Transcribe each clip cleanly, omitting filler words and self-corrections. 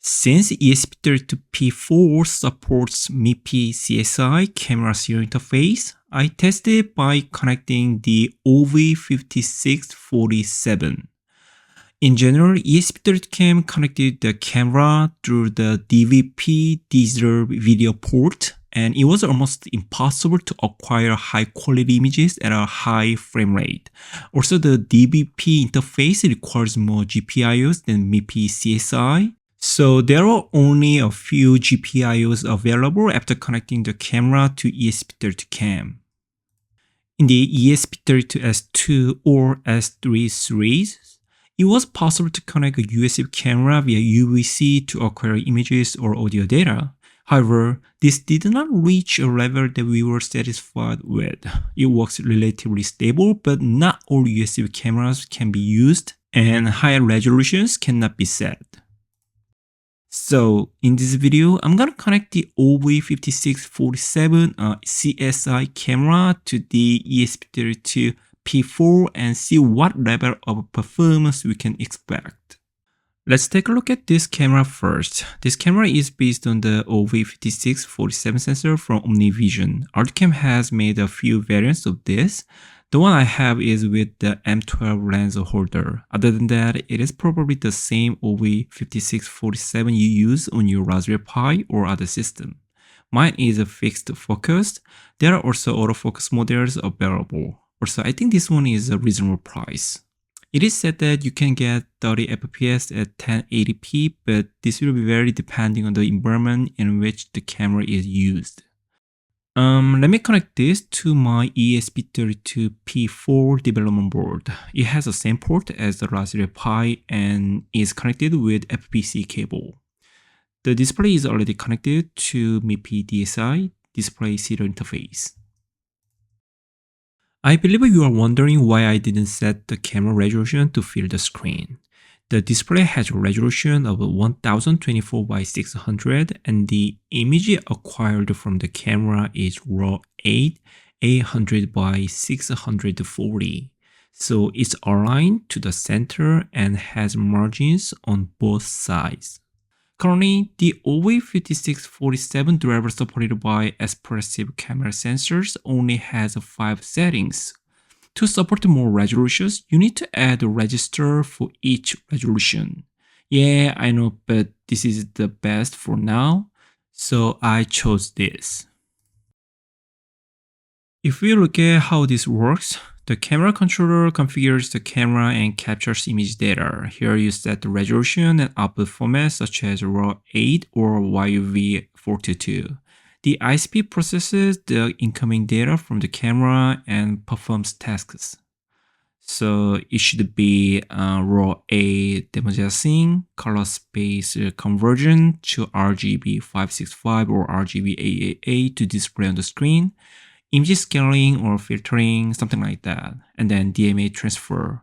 Since ESP32-P4 supports MIPI-CSI camera serial interface, I tested it by connecting the OV5647. In general, ESP32 connected the camera through the DVP digital video port, and it was almost impossible to acquire high-quality images at a high frame rate. Also, the DVP interface requires more GPIOs than MIPI-CSI. So there are only a few GPIOs available after connecting the camera to ESP32 In the ESP32S2 or S3 series, it was possible to connect a USB camera via UVC to acquire images or audio data. However, this did not reach a level that we were satisfied with. It works relatively stable, but not all USB cameras can be used, and higher resolutions cannot be set. So in this video, I'm gonna connect the OV5647 CSI camera to the ESP32-P4 and see what level of performance we can expect. Let's take a look at this camera first. This camera is based on the OV5647 sensor from OmniVision. Arducam has made a few variants of this. The one I have is with the M12 lens holder. Other than that, it is probably the same OV5647 you use on your Raspberry Pi or other system. Mine is a fixed focus. There are also autofocus models available. Also, I think this one is a reasonable price. It is said that you can get 30 FPS at 1080p, but this will be very depending on the environment in which the camera is used. Let me connect this to my ESP32-P4 development board. It has the same port as the Raspberry Pi and is connected with FPC cable. The display is already connected to MIPI-CSI display serial interface. I believe you are wondering why I didn't set the camera resolution to fill the screen. The display has a resolution of 1024 by 600 and the image acquired from the camera is RAW 800 by 640. So it's aligned to the center and has margins on both sides. Currently, the OV5647 driver supported by expressive camera sensors only has 5 settings. To support more resolutions, you need to add a register for each resolution. Yeah, I know, but this is the best for now, so I chose this. If we look at how this works, the camera controller configures the camera and captures image data. Here you set the resolution and output format such as RAW 8 or OV5647. The ISP processes the incoming data from the camera and performs tasks. So it should be RAW 8 demojassing, color space conversion to RGB 565 or RGB 888 to display on the screen, image scaling or filtering, something like that, and then DMA transfer.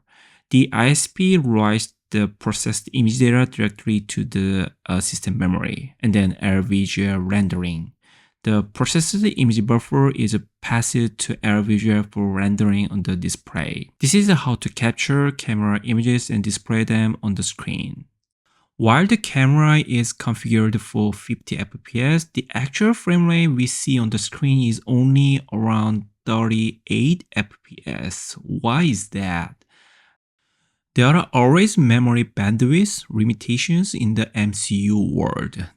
The ISP writes the processed image data directly to the system memory, and then LVGL rendering. The processed image buffer is passed to LVGL for rendering on the display. This is how to capture camera images and display them on the screen. While the camera is configured for 50 FPS, the actual frame rate we see on the screen is only around 38 FPS. Why is that? There are always memory bandwidth limitations in the MCU world.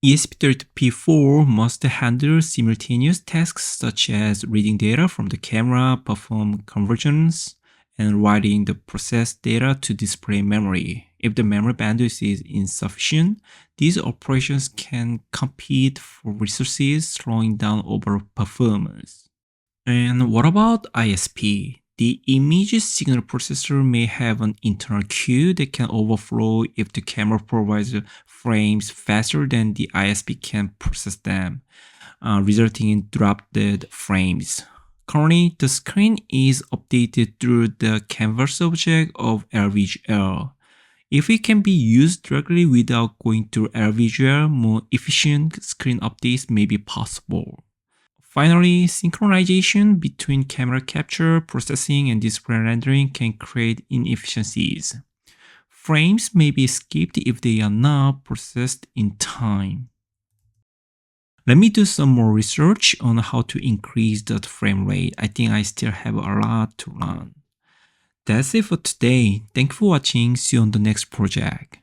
ESP32-P4 must handle simultaneous tasks such as reading data from the camera, perform conversions, and writing the processed data to display memory. If the memory bandwidth is insufficient, these operations can compete for resources, slowing down overall performance. And what about ISP? The image signal processor may have an internal queue that can overflow if the camera provides frames faster than the ISP can process them, resulting in drop-dead frames. Currently, the screen is updated through the canvas object of LVGL. If it can be used directly without going through LVGL, more efficient screen updates may be possible. Finally, synchronization between camera capture, processing, and display rendering can create inefficiencies. frames may be skipped if they are not processed in time. Let me do some more research on how to increase the frame rate. I think I still have a lot to learn. That's it for today. Thank you for watching. See you on the next project.